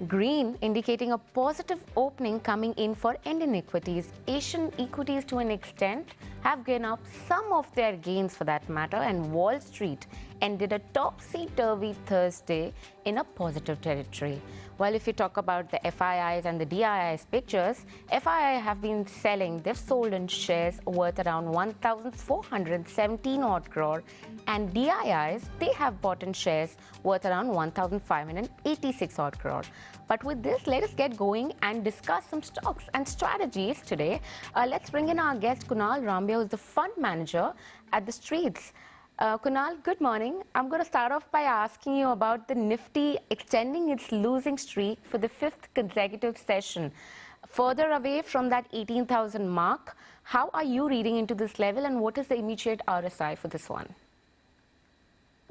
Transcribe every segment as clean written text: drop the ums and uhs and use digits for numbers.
Green indicating a positive opening coming in for Indian equities. Asian equities to an extent have given up some of their gains for that matter, and Wall Street ended a topsy-turvy Thursday in a positive territory. Well, if you talk about the FIIs and the DIIs pictures, FII have been selling. They've sold in shares worth around 1,417 odd crore, and DIIs, they have bought in shares worth around 1,586 odd crore. But with this, let us get going and discuss some stocks and strategies today. Let's bring in our guest Kunal Rambhi, who is the fund manager at the Streets. Kunal, good morning. I'm going to start off by asking you about the Nifty extending its losing streak for the fifth consecutive session. Further away from that 18,000 mark, how are you reading into this level, and what is the immediate RSI for this one?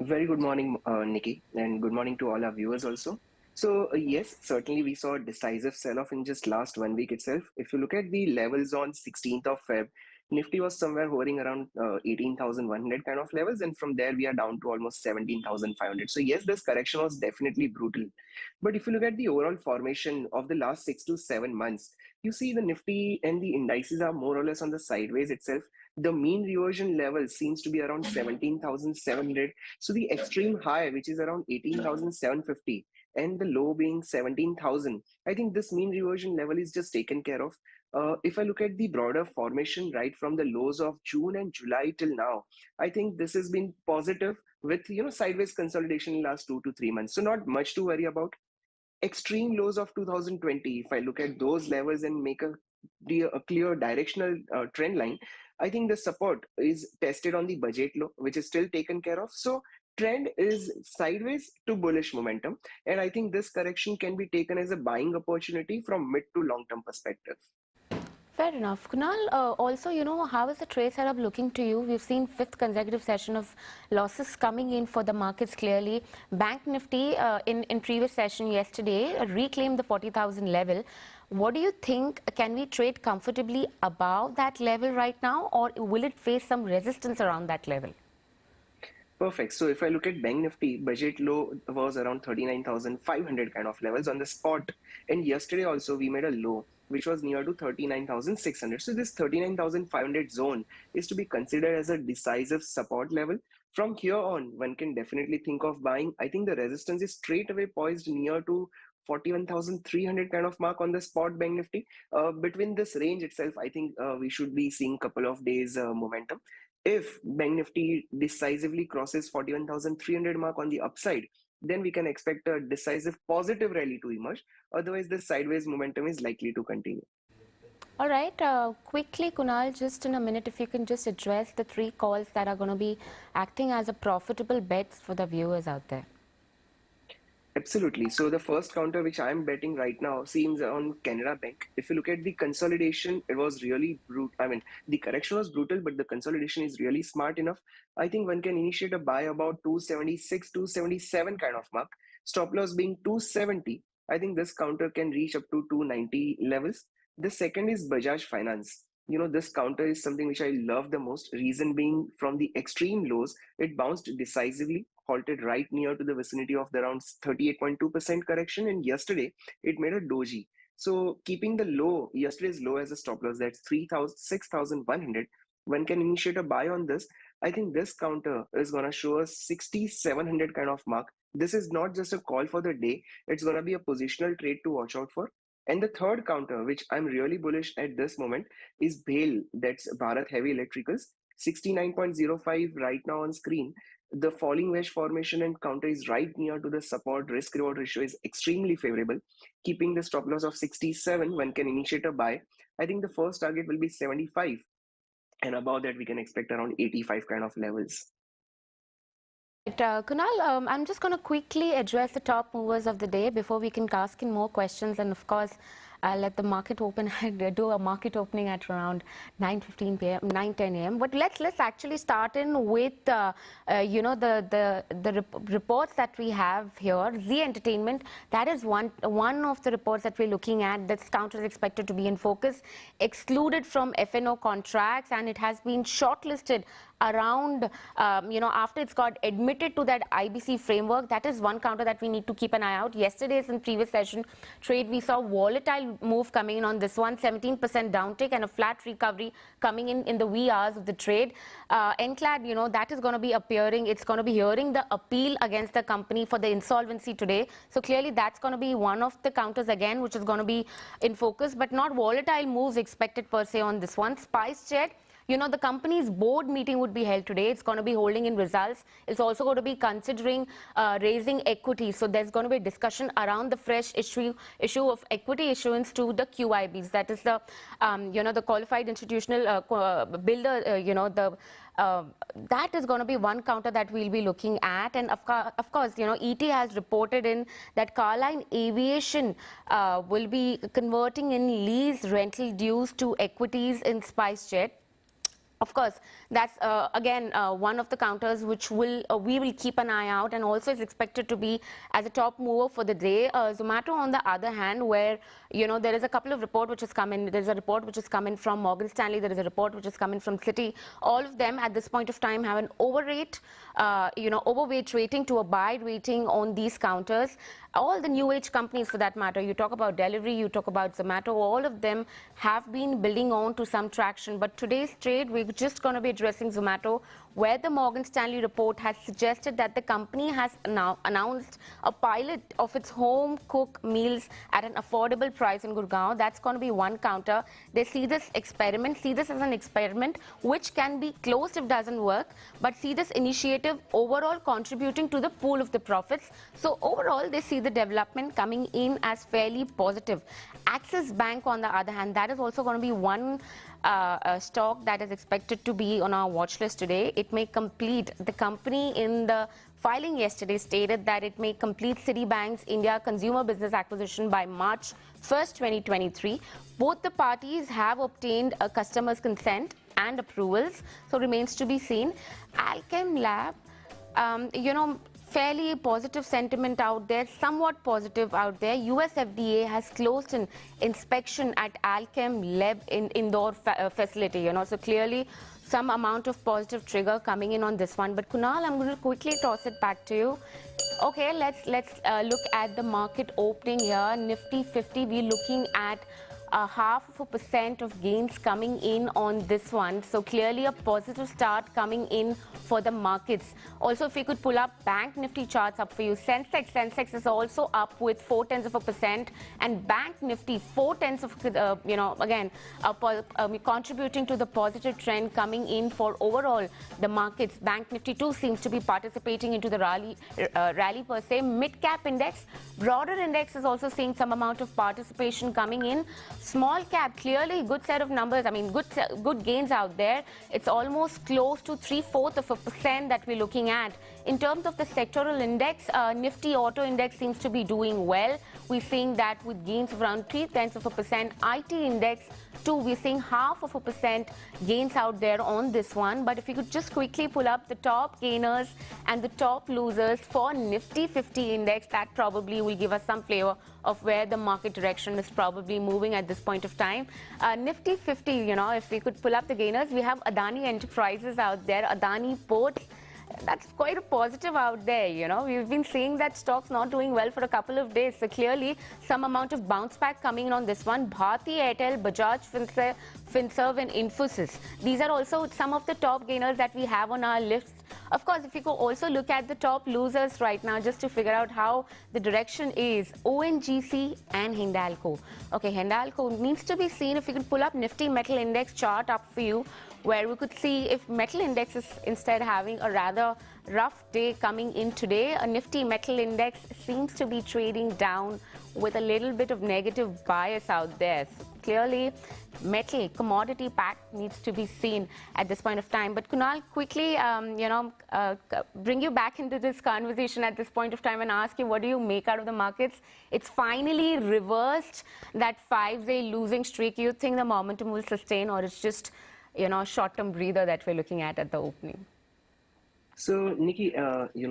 Very good morning, Nikki, and good morning to all our viewers also. So yes, certainly we saw a decisive sell-off in just last 1 week itself. If you look at the levels on 16th of Feb, Nifty was somewhere hovering around 18,100 kind of levels, and from there we are down to almost 17,500. So yes, this correction was definitely brutal. But if you look at the overall formation of the last 6 to 7 months, you see the Nifty and the indices are more or less on the sideways itself. The mean reversion level seems to be around 17,700. So the extreme high, which is around 18,750, and the low being 17,000, I think this mean reversion level is just taken care of. If I look at the broader formation right from the lows of June and July till now, I think this has been positive with sideways consolidation in last 2 to 3 months. So not much to worry about. Extreme lows of 2020, if I look at those levels and make a clear directional trend line, I think the support is tested on the budget low, which is still taken care of. So trend is sideways to bullish momentum, and I think this correction can be taken as a buying opportunity from mid to long term perspective. Fair enough. Kunal, also, how is the trade setup looking to you? We've seen fifth consecutive session of losses coming in for the markets clearly. Bank Nifty in previous session yesterday reclaimed the 40,000 level. What do you think? Can we trade comfortably above that level right now, or will it face some resistance around that level? Perfect. So if I look at Bank Nifty, budget low was around 39,500 kind of levels on the spot. And yesterday also we made a low, which was near to 39,600. So this 39,500 zone is to be considered as a decisive support level. From here on, one can definitely think of buying. I think the resistance is straight away poised near to 41,300 kind of mark on the spot Bank Nifty. Between this range itself, I think we should be seeing couple of days momentum. If Bank Nifty decisively crosses 41,300 mark on the upside, then we can expect a decisive positive rally to emerge. Otherwise, the sideways momentum is likely to continue. All right. Quickly, Kunal, just in a minute, if you can just address the three calls that are going to be acting as a profitable bets for the viewers out there. Absolutely. So the first counter which I'm betting right now seems on Canada Bank. If you look at the consolidation, it was really brutal. I mean, the correction was brutal, but the consolidation is really smart enough. I think one can initiate a buy about 276, 277 kind of mark. Stop loss being 270. I think this counter can reach up to 290 levels. The second is Bajaj Finance. This counter is something which I love the most. Reason being, from the extreme lows, it bounced decisively, halted right near to the vicinity of the around 38.2% correction, and yesterday it made a doji. So keeping the low, yesterday's low as a stop loss, that's 6,100, one can initiate a buy on this. I think this counter is going to show a 6,700 kind of mark. This is not just a call for the day, it's going to be a positional trade to watch out for. And the third counter, which I'm really bullish at this moment, is BHEL, that's Bharat Heavy Electricals, 69.05 right now on screen. The falling wedge formation and counter is right near to the support. Risk reward ratio is extremely favorable. Keeping the stop loss of 67, one can initiate a buy. I think the first target will be 75, and above that we can expect around 85 kind of levels. Kunal, I'm just going to quickly address the top movers of the day before we can ask in more questions. And of course, I'll let the market open and do a market opening at around 9:15 p.m., 9:10 a.m. But let's actually start in with the reports that we have here. Zee Entertainment, that is one of the reports that we're looking at. This counter is expected to be in focus, excluded from F&O contracts, and it has been shortlisted around, after it's got admitted to that IBC framework. That is one counter that we need to keep an eye out. Yesterday's in previous session trade, we saw volatile move coming in on this one, 17% downtick and a flat recovery coming in the wee hours of the trade. Enclad, that is going to be appearing. It's going to be hearing the appeal against the company for the insolvency today. So clearly that's going to be one of the counters again, which is going to be in focus, but not volatile moves expected per se on this one. SpiceJet, the company's board meeting would be held today. It's going to be holding in results. It's also going to be considering raising equity. So there's going to be a discussion around the fresh issue of equity issuance to the QIBs. That is the, the qualified institutional builder, that is going to be one counter that we'll be looking at. And of course, ET has reported in that Carline Aviation will be converting in lease rental dues to equities in SpiceJet. Of course, that's again one of the counters which we will keep an eye out, and also is expected to be as a top mover for the day. Zomato, on the other hand, where there is a couple of reports which has come in. There's a report which is coming from Morgan Stanley. There is a report which is coming from Citi. All of them at this point of time have an overweight rating to a buy rating on these counters. All the new age companies, for that matter, you talk about delivery, you talk about Zomato, all of them have been building on to some traction. But today's trade, we're just going to be addressing Zomato, where the Morgan Stanley report has suggested that the company has now announced a pilot of its home cooked meals at an affordable price in Gurgaon. That's going to be one counter. They see this as an experiment which can be closed if it doesn't work, but see this initiative overall contributing to the pool of the profits. So overall, they see the development coming in as fairly positive. Axis Bank, on the other hand, that is also going to be one stock that is expected to be on our watch list today. It may complete, the company in the filing yesterday stated that it may complete Citibank's India consumer business acquisition by March 1st, 2023. Both the parties have obtained a customer's consent and approvals, so remains to be seen. Alkem Lab, fairly positive sentiment out there, somewhat positive out there. US FDA has closed an inspection at Alkem Lab in Indore facility, so clearly some amount of positive trigger coming in on this one. But Kunal, I'm going to quickly toss it back to you. Okay, let's look at the market opening here. Nifty 50, we're looking at 0.5% of gains coming in on this one. So clearly a positive start coming in for the markets. Also, if we could pull up Bank Nifty charts up for you. Sensex is also up with 0.4%, and Bank Nifty 0.4%, again, contributing to the positive trend coming in for overall the markets. Bank Nifty too seems to be participating into the rally per se. Mid cap index, broader index is also seeing some amount of participation coming in. Small cap, clearly good set of numbers. I mean, good gains out there. It's almost close to 0.75% that we're looking at. In terms of the sectoral index, Nifty Auto Index seems to be doing well. We're seeing that with gains of around 0.3%. IT Index too, we're seeing 0.5% gains out there on this one. But if you could just quickly pull up the top gainers and the top losers for Nifty 50 Index, that probably will give us some flavor of where the market direction is probably moving at this point of time. Nifty 50, if we could pull up the gainers, we have Adani Enterprises out there, Adani Ports. That's quite a positive out there, We've been seeing that stock's not doing well for a couple of days. So clearly some amount of bounce back coming in on this one. Bharti Airtel, Bajaj Finserv and Infosys. These are also some of the top gainers that we have on our list. Of course, if you could also look at the top losers right now, just to figure out how the direction is, ONGC and Hindalco. Okay, Hindalco needs to be seen. If you could pull up Nifty Metal Index chart up for you, where we could see if metal index is instead having a rather rough day coming in today. A Nifty Metal Index seems to be trading down with a little bit of negative bias out there. clearly metal, commodity pack needs to be seen at this point of time. But Kunal, quickly, bring you back into this conversation at this point of time and ask you, what do you make out of the markets? It's finally reversed that 5-day losing streak. You think the momentum will sustain, or it's just, a short-term breather that we're looking at the opening? So, Nickey,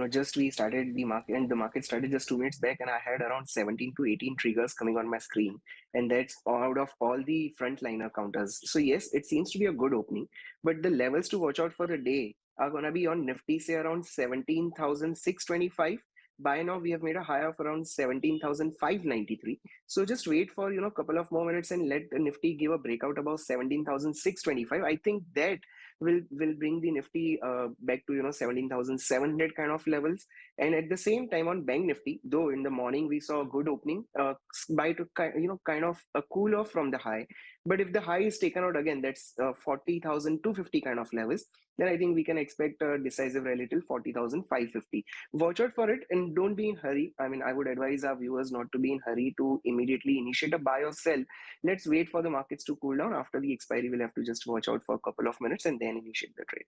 just we started the market and the market started just 2 minutes back, and I had around 17 to 18 triggers coming on my screen, and that's out of all the frontliner counters. So, yes, it seems to be a good opening, but the levels to watch out for the day are going to be on Nifty, say around 17,625. By now, we have made a high of around 17,593. So, just wait for a couple of more minutes and let the Nifty give a breakout above 17,625. I think that will bring the Nifty back to 17,700 kind of levels. And at the same time on Bank Nifty, though in the morning we saw a good opening, buy to kind of a cool off from the high. But if the high is taken out again, that's 40,250 kind of levels, then I think we can expect a decisive rally till 40,550. Watch out for it and don't be in hurry. I mean, I would advise our viewers not to be in hurry to immediately initiate a buy or sell. Let's wait for the markets to cool down. After the expiry, we'll have to just watch out for a couple of minutes and then initiate the trade.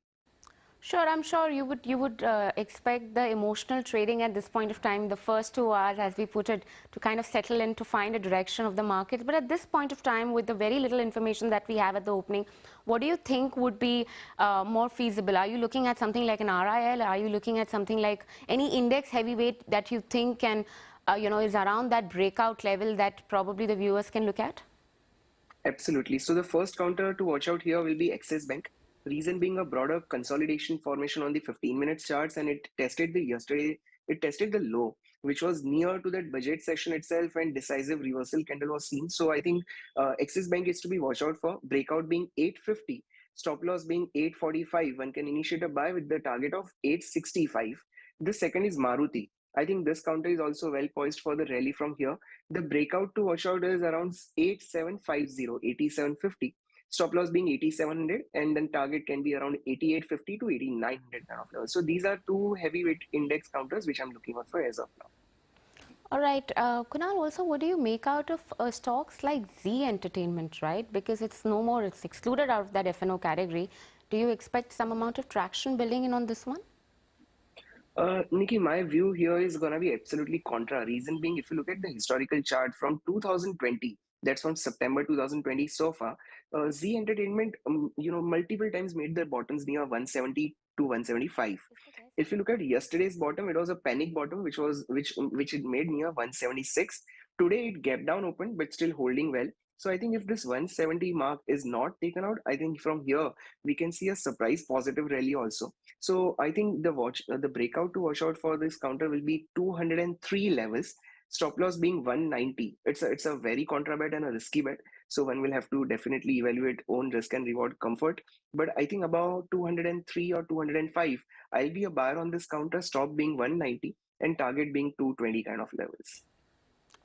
Sure, I'm sure you would expect the emotional trading at this point of time, the first 2 hours, as we put it, to kind of settle in to find a direction of the market. But at this point of time, with the very little information that we have at the opening, what do you think would be more feasible? Are you looking at something like an RIL? Are you looking at something like any index heavyweight that you think can, is around that breakout level that probably the viewers can look at? Absolutely. So the first counter to watch out here will be Axis Bank. Reason being a broader consolidation formation on the 15-minute charts, and it tested the low, which was near to that budget session itself, and decisive reversal candle was seen. So I think Axis Bank is to be watched out for. Breakout being 850, stop loss being 845. One can initiate a buy with the target of 865. The second is Maruti. I think this counter is also well poised for the rally from here. The breakout to watch out is around 8750, 8750. Stop loss being 8700, and then target can be around 8850 to 8900 kind of levels. So these are two heavyweight index counters which I'm looking out for as of now. All right, Kunal, also, what do you make out of stocks like Zee Entertainment, right? Because it's no more, it's excluded out of that F&O category. Do you expect some amount of traction building in on this one? Nickey, my view here is going to be absolutely contra. Reason being, if you look at the historical chart from 2020, that's from September 2020 so far, Zee Entertainment, multiple times made their bottoms near 170 to 175. If you look at yesterday's bottom, it was a panic bottom, which it made near 176. Today it gapped down open, but still holding well. So I think if this 170 mark is not taken out, I think from here we can see a surprise positive rally also. So I think the breakout to watch out for this counter will be 203 levels. Stop loss being 190. It's a very contra bet and a risky bet. So one will have to definitely evaluate own risk and reward comfort. But I think about 203 or 205, I'll be a buyer on this counter. Stop being 190 and target being 220 kind of levels.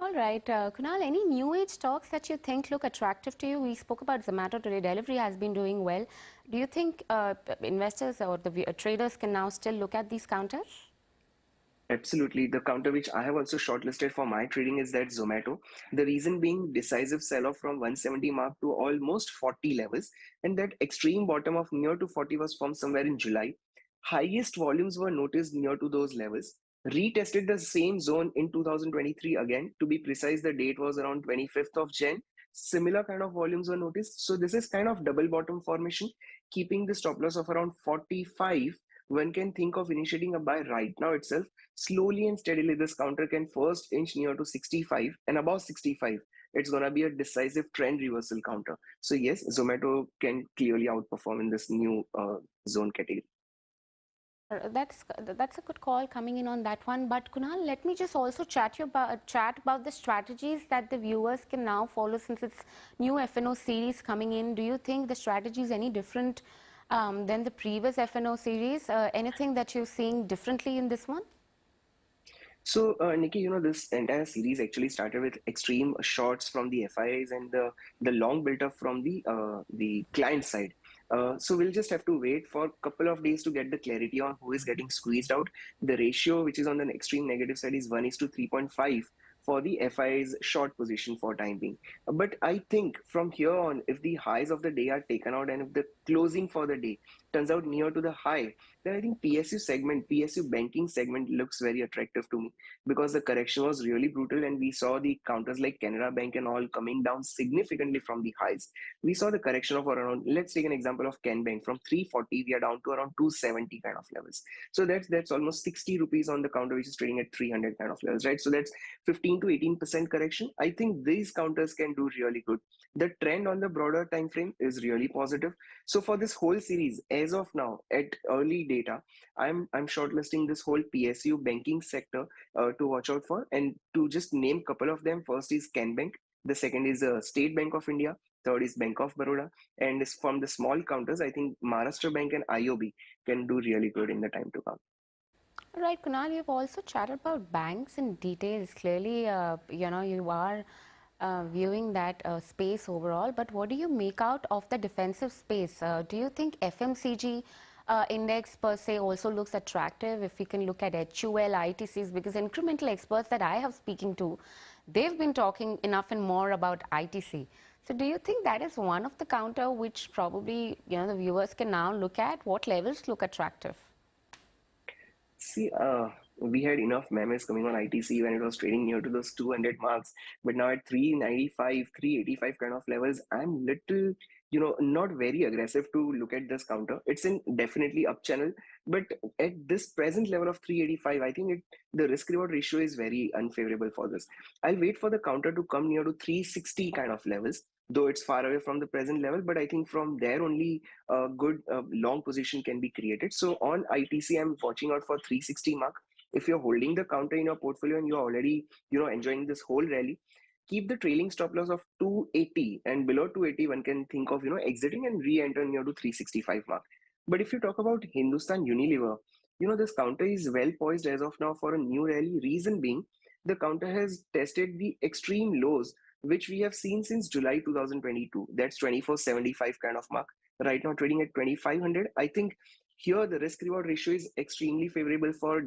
All right, Kunal, any new age stocks that you think look attractive to you? We spoke about Zomato today. Delivery has been doing well. Do you think investors or the traders can now still look at these counters? Absolutely. The counter which I have also shortlisted for my trading is that Zomato. The reason being decisive sell-off from 170 mark to almost 40 levels. And that extreme bottom of near to 40 was formed somewhere in July. Highest volumes were noticed near to those levels. Retested the same zone in 2023 again. To be precise, the date was around 25th of Jan. Similar kind of volumes were noticed. So this is kind of double bottom formation, keeping the stop loss of around 45. One can think of initiating a buy right now itself. Slowly and steadily, this counter can first inch near to 65, and above 65, it's going to be a decisive trend reversal counter. So yes, Zomato can clearly outperform in this new zone category. That's a good call coming in on that one. But Kunal, let me just also chat about the strategies that the viewers can now follow since it's new F&O series coming in. Do you think the strategy is any different than the previous F&O series? Anything that you're seeing differently in this one? So, Nickey, this entire series actually started with extreme shorts from the FIIs and the long built up from the client side. So we'll just have to wait for a couple of days to get the clarity on who is getting squeezed out. The ratio, which is on the extreme negative side, is 1:3.5 for the FI's short position for time being. But I think from here on, if the highs of the day are taken out and if the closing for the day turns out near to the high, then I think PSU banking segment looks very attractive to me, because the correction was really brutal and we saw the counters like Canara Bank and all coming down significantly from the highs. We saw the correction of around, let's take an example of Ken Bank, from 340 we are down to around 270 kind of levels. So that's almost 60 rupees on the counter, which is trading at 300 kind of levels, right? So that's 15 to 18% correction. I think these counters can do really good. The trend on the broader time frame is really positive. So for this whole series, as of now, at early data, I'm shortlisting this whole PSU banking sector to watch out for. And to just name a couple of them, first is Can Bank, the second is State Bank of India, third is Bank of Baroda, and from the small counters, I think Maharashtra Bank and IOB can do really good in the time to come. Right, Kunal, you've also chatted about banks in details. Clearly, you are viewing that space overall, but what do you make out of the defensive space? Do you think FMCG index per se also looks attractive if we can look at HUL, ITCs? Because incremental experts that I have speaking to, they've been talking enough and more about ITC. So do you think that is one of the counter which probably the viewers can now look at? What levels look attractive? See, we had enough memes coming on ITC when it was trading near to those 200 marks, but now at 395, 385 kind of levels, I'm little, not very aggressive to look at this counter. It's in definitely up channel, but at this present level of 385, I think the risk reward ratio is very unfavorable for this. I'll wait for the counter to come near to 360 kind of levels, though it's far away from the present level, but I think from there only a good long position can be created. So on ITC, I'm watching out for 360 mark. If you're holding the counter in your portfolio and you're already, enjoying this whole rally, keep the trailing stop loss of 280, and below 280, one can think of, exiting and re-enter near to 365 mark. But if you talk about Hindustan Unilever, this counter is well poised as of now for a new rally. Reason being, the counter has tested the extreme lows which we have seen since July 2022. That's 2475 kind of mark. Right now trading at 2500. I think here the risk reward ratio is extremely favorable for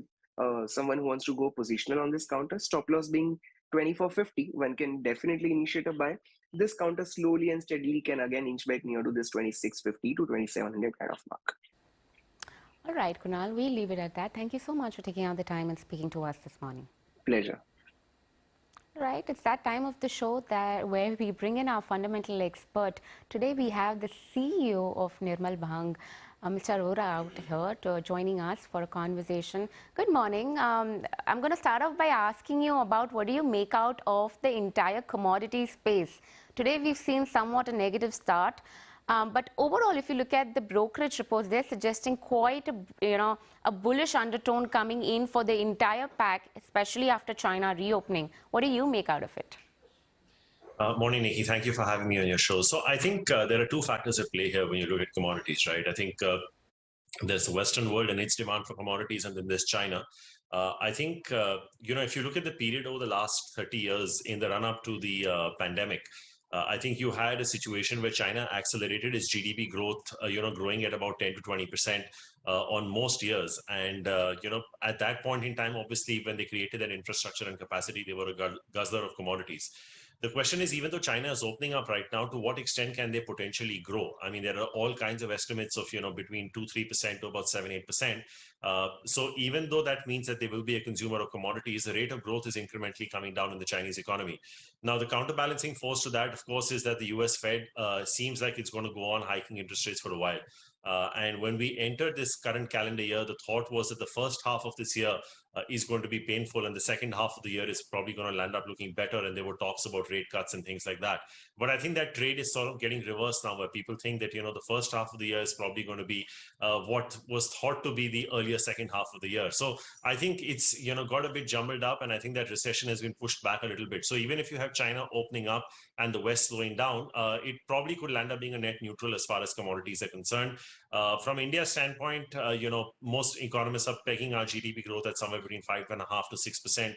someone who wants to go positional on this counter. Stop loss being 2450, one can definitely initiate a buy. This counter slowly and steadily can again inch back near to this 2650 to 2700 kind of mark. All right, Kunal, we'll leave it at that. Thank you so much for taking out the time and speaking to us this morning. Pleasure. Right, it's that time of the show where we bring in our fundamental expert. Today we have the CEO of Nirmal Bang, Mr. Arora, out here joining us for a conversation. Good morning. I'm going to start off by asking you about what do you make out of the entire commodity space. Today we've seen somewhat a negative start. But overall, if you look at the brokerage reports, they're suggesting quite a bullish undertone coming in for the entire pack, especially after China reopening. What do you make out of it? Morning, Nickey. Thank you for having me on your show. So I think there are two factors at play here when you look at commodities, right? I think there's the Western world and its demand for commodities, and then there's China. I think, if you look at the period over the last 30 years in the run-up to the pandemic, I think you had a situation where China accelerated its GDP growth, growing at about 10 to 20% on most years. And, at that point in time, obviously, when they created that infrastructure and capacity, they were a guzzler of commodities. The question is, even though China is opening up right now, to what extent can they potentially grow? I mean, there are all kinds of estimates of, between 2-3% to about 7-8%. So even though that means that they will be a consumer of commodities, the rate of growth is incrementally coming down in the Chinese economy. Now, the counterbalancing force to that, of course, is that the US Fed seems like it's going to go on hiking interest rates for a while. And when we entered this current calendar year, the thought was that the first half of this year is going to be painful, and the second half of the year is probably going to land up looking better, and there were talks about rate cuts and things like that. But I think that trade is sort of getting reversed now, where people think that, the first half of the year is probably going to be what was thought to be the earlier second half of the year. So I think it's, got a bit jumbled up, and I think that recession has been pushed back a little bit. So even if you have China opening up and the West slowing down, it probably could land up being a net neutral as far as commodities are concerned. From India's standpoint, most economists are pegging our GDP growth at somewhere between 5.5 to 6%.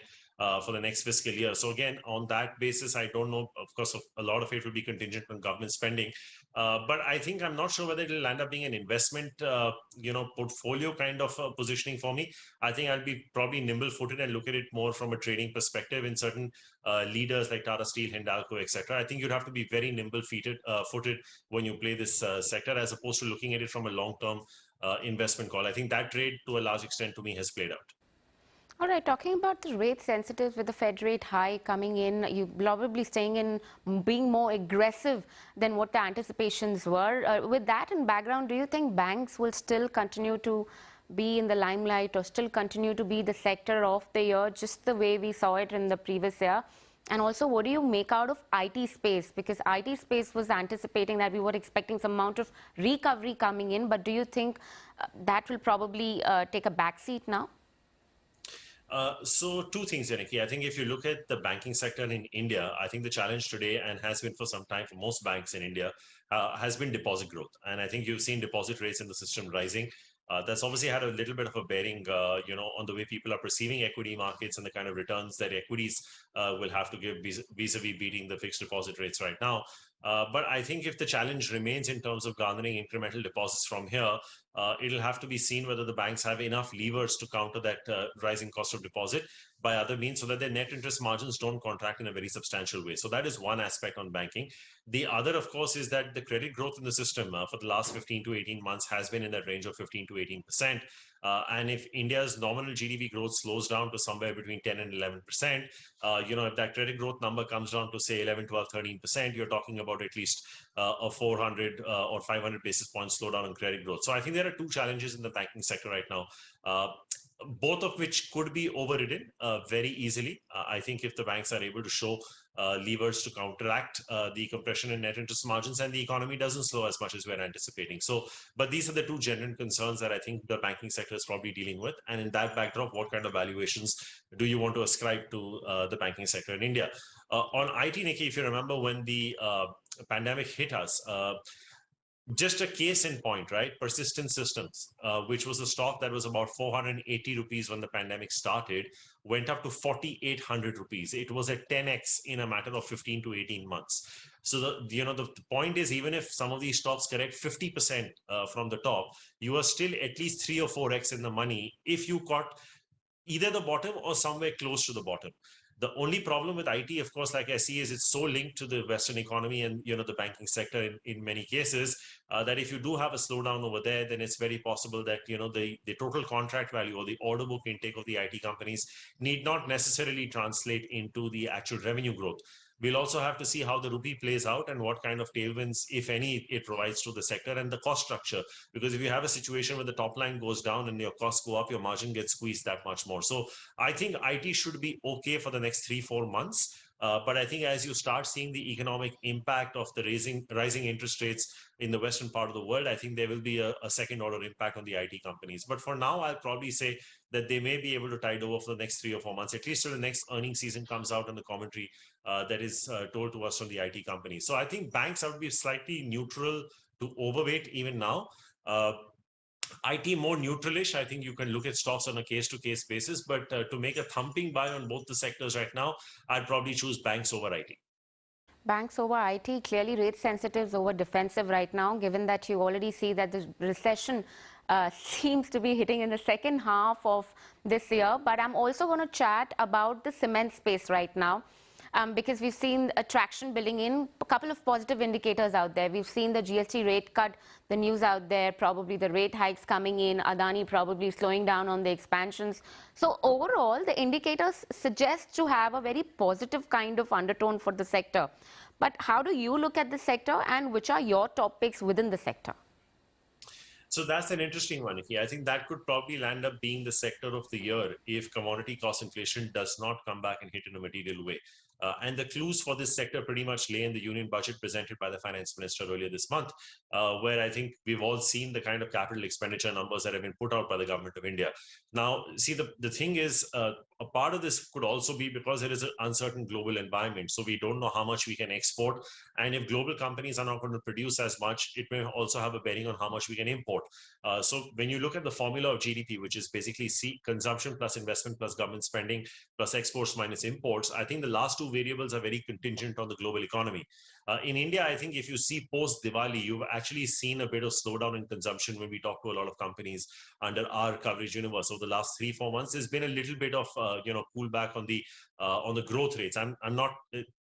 for the next fiscal year. So again, on that basis, I don't know. Of course, a lot of it will be contingent on government spending. But I think I'm not sure whether it'll end up being an investment, portfolio kind of positioning for me. I think I'll be probably nimble-footed and look at it more from a trading perspective in certain leaders like Tata Steel, Hindalco, etc. I think you'd have to be very nimble-footed when you play this sector, as opposed to looking at it from a long-term investment call. I think that trade, to a large extent, to me, has played out. All right, talking about the rate sensitives with the Fed rate high coming in, you probably staying in, being more aggressive than what the anticipations were. With that in background, do you think banks will still continue to be in the limelight or still continue to be the sector of the year, just the way we saw it in the previous year? And also, what do you make out of IT space? Because IT space was anticipating that we were expecting some amount of recovery coming in, but do you think that will probably take a backseat now? So two things, Nickey. I think if you look at the banking sector in India, I think the challenge today, and has been for some time for most banks in India, has been deposit growth. And I think you've seen deposit rates in the system rising. That's obviously had a little bit of a bearing, on the way people are perceiving equity markets and the kind of returns that equities will have to give vis-a-vis beating the fixed deposit rates right now. But I think if the challenge remains in terms of garnering incremental deposits from here, it'll have to be seen whether the banks have enough levers to counter that rising cost of deposit by other means, so that their net interest margins don't contract in a very substantial way. So that is one aspect on banking. The other, of course, is that the credit growth in the system for the last 15 to 18 months has been in that range of 15 to 18%. And if India's nominal GDP growth slows down to somewhere between 10 and 11%, if that credit growth number comes down to say 11, 12, 13%, you're talking about at least a 400 or 500 basis points slowdown in credit growth. So I think there are two challenges in the banking sector right now, both of which could be overridden very easily. I think if the banks are able to show levers to counteract the compression in net interest margins, and the economy doesn't slow as much as we're anticipating. So, but these are the two genuine concerns that I think the banking sector is probably dealing with. And in that backdrop, what kind of valuations do you want to ascribe to the banking sector in India? On IT, Nickey, if you remember when the pandemic hit us, just a case in point, right? Persistent Systems, which was a stock that was about 480 rupees when the pandemic started, went up to 4,800 rupees. It was at 10x in a matter of 15 to 18 months. So the point is, even if some of these stocks correct 50% from the top, you are still at least 3 or 4x in the money if you caught either the bottom or somewhere close to the bottom. The only problem with IT, of course, like I see, is it's so linked to the Western economy and the banking sector in many cases, that if you do have a slowdown over there, then it's very possible that the total contract value or the order book intake of the IT companies need not necessarily translate into the actual revenue growth. We'll also have to see how the rupee plays out and what kind of tailwinds, if any, it provides to the sector, and the cost structure. Because if you have a situation where the top line goes down and your costs go up, your margin gets squeezed that much more. So I think IT should be okay for the next 3-4 months. But I think as you start seeing the economic impact of the rising interest rates in the western part of the world, I think there will be a second order impact on the IT companies. But for now, I'll probably say that they may be able to tide over for the next 3 or 4 months, at least till the next earnings season comes out and the commentary that is told to us from the IT companies. So I think banks have to be slightly neutral to overweight even now. IT more neutralish. I think you can look at stocks on a case-to-case basis, but to make a thumping buy on both the sectors right now, I'd probably choose banks over IT. Banks over IT, clearly rate sensitives over defensive right now, given that you already see that the recession seems to be hitting in the second half of this year. But I'm also going to chat about the cement space right now. Because we've seen a traction building in, a couple of positive indicators out there. We've seen the GST rate cut, the news out there, probably the rate hikes coming in, Adani probably slowing down on the expansions. So overall, the indicators suggest to have a very positive kind of undertone for the sector. But how do you look at the sector, and which are your top picks within the sector? So that's an interesting one, Nickey. I think that could probably land up being the sector of the year if commodity cost inflation does not come back and hit in a material way. And the clues for this sector pretty much lay in the union budget presented by the finance minister earlier this month, where I think we've all seen the kind of capital expenditure numbers that have been put out by the government of India. Now, see, the thing is, a part of this could also be because there is an uncertain global environment. So we don't know how much we can export. And if global companies are not going to produce as much, it may also have a bearing on how much we can import. So when you look at the formula of GDP, which is basically consumption plus investment plus government spending plus exports minus imports, I think the last two variables are very contingent on the global economy. In India, I think if you see post-Diwali, you've actually seen a bit of slowdown in consumption when we talk to a lot of companies under our coverage universe. Over the last 3-4 months, there's been a little bit of pullback on the growth rates. I'm not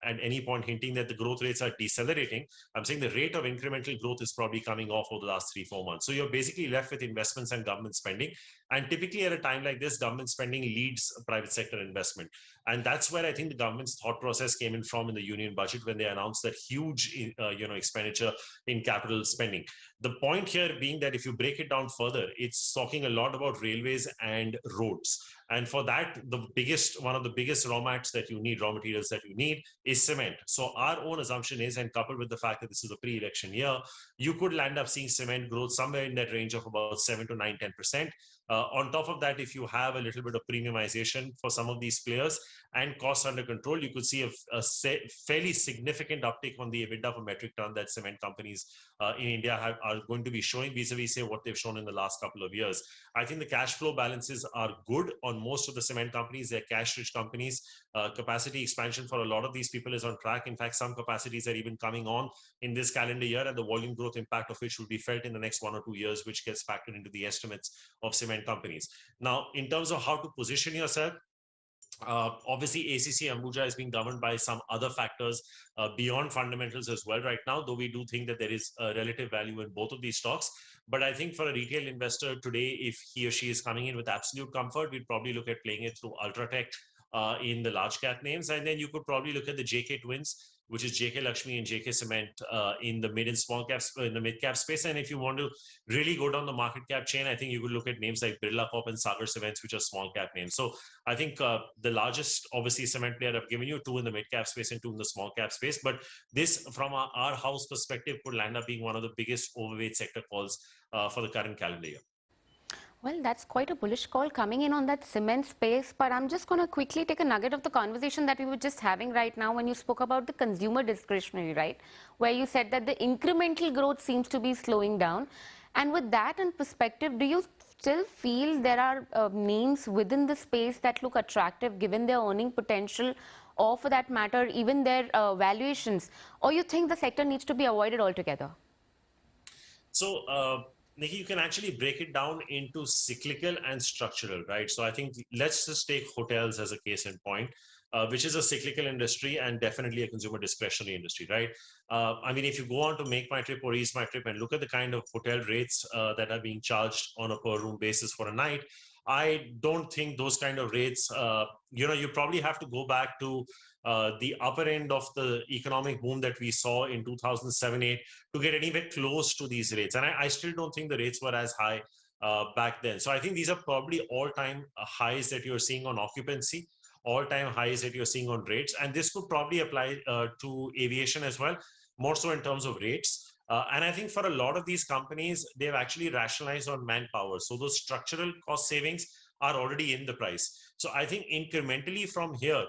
at any point hinting that the growth rates are decelerating. I'm saying the rate of incremental growth is probably coming off over the last 3-4 months. So you're basically left with investments and government spending. And typically at a time like this, government spending leads private sector investment. And that's where I think the government's thought process came in from in the union budget when they announced that huge expenditure in capital spending. The point here being that if you break it down further, it's talking a lot about railways and roads. And for that, one of the biggest raw materials that you need is cement. So our own assumption is, and coupled with the fact that this is a pre-election year, you could land up seeing cement growth somewhere in that range of about 7 to 9, 10%. On top of that, if you have a little bit of premiumization for some of these players and costs under control, you could see a fairly significant uptick on the EBITDA per metric ton that cement companies in India are going to be showing vis-a-vis say what they've shown in the last couple of years. I think the cash flow balances are good on most of the cement companies. They're cash-rich companies. Capacity expansion for a lot of these people is on track. In fact, some capacities are even coming on in this calendar year, and the volume growth impact of which will be felt in the next 1 or 2 years, which gets factored into the estimates of cement companies. Now, in terms of how to position yourself, obviously ACC Ambuja is being governed by some other factors beyond fundamentals as well right now, though we do think that there is a relative value in both of these stocks. But I think for a retail investor today, if he or she is coming in with absolute comfort, we'd probably look at playing it through Ultratech in the large cap names. And then you could probably look at the JK twins, which is JK Lakshmi and JK Cement in the mid and small caps, in the mid cap space. And if you want to really go down the market cap chain, I think you could look at names like Birla Corp and Sagar Cements, which are small cap names. So I think the largest, obviously, cement player I've given you, 2 in the mid cap space and 2 in the small cap space. But this, from our house perspective, could land up being one of the biggest overweight sector calls for the current calendar year. Well, that's quite a bullish call coming in on that cement space, but I'm just going to quickly take a nugget of the conversation that we were just having right now when you spoke about the consumer discretionary, right? Where you said that the incremental growth seems to be slowing down. And with that in perspective, do you still feel there are names within the space that look attractive given their earning potential, or for that matter, even their valuations? Or you think the sector needs to be avoided altogether? So, Nickey, you can actually break it down into cyclical and structural, right? So I think let's just take hotels as a case in point, which is a cyclical industry and definitely a consumer discretionary industry, right? I mean, if you go on to Make My Trip or Ease My Trip and look at the kind of hotel rates that are being charged on a per room basis for a night, I don't think those kind of rates, you probably have to go back to the upper end of the economic boom that we saw in 2007-8 to get anywhere close to these rates. And I still don't think the rates were as high back then. So I think these are probably all-time highs that you're seeing on occupancy, all-time highs that you're seeing on rates. And this could probably apply to aviation as well, more so in terms of rates. And I think for a lot of these companies, they've actually rationalized on manpower. So those structural cost savings are already in the price. So I think incrementally from here,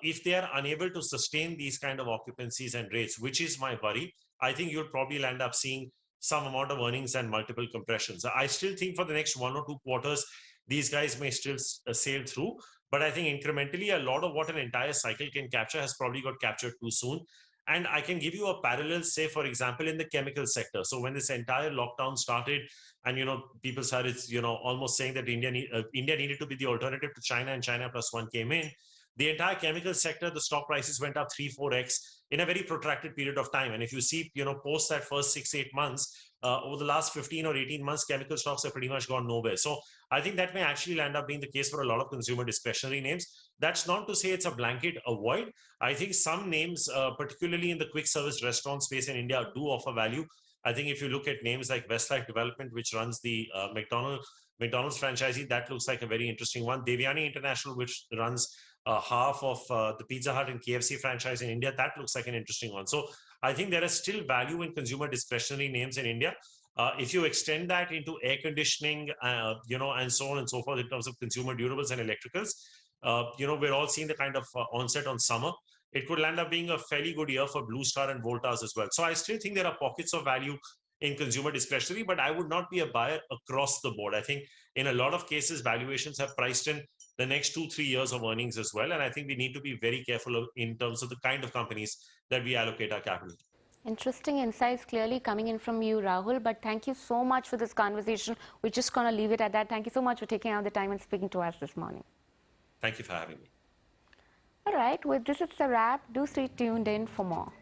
if they are unable to sustain these kind of occupancies and rates, which is my worry, I think you'll probably end up seeing some amount of earnings and multiple compressions. I still think for the next 1 or 2 quarters, these guys may still sail through. But I think incrementally, a lot of what an entire cycle can capture has probably got captured too soon. And I can give you a parallel, say, for example, in the chemical sector. So when this entire lockdown started and, people started, almost saying that India needed to be the alternative to China, and China plus one came in, the entire chemical sector, the stock prices went up 3-4x in a very protracted period of time. And if you see, post that first 6-8 months, over the last 15 or 18 months, chemical stocks have pretty much gone nowhere. So I think that may actually end up being the case for a lot of consumer discretionary names. That's not to say it's a blanket avoid. I think some names, particularly in the quick service restaurant space in India, do offer value. I think if you look at names like Westlife Development, which runs the McDonald's franchisee, that looks like a very interesting one. Devyani International, which runs half of the Pizza Hut and KFC franchise in India, that looks like an interesting one. So I think there is still value in consumer discretionary names in India. If you extend that into air conditioning, and so on and so forth in terms of consumer durables and electricals, we're all seeing the kind of onset on summer. It could end up being a fairly good year for Blue Star and Voltas as well. So I still think there are pockets of value in consumer discretionary, but I would not be a buyer across the board. I think in a lot of cases, valuations have priced in the next 2-3 years of earnings as well. And I think we need to be very careful in terms of the kind of companies that we allocate our capital. Interesting insights clearly coming in from you, Rahul. But thank you so much for this conversation. We're just going to leave it at that. Thank you so much for taking out the time and speaking to us this morning. Thank you for having me. All right, with this, it's a wrap. Do stay tuned in for more.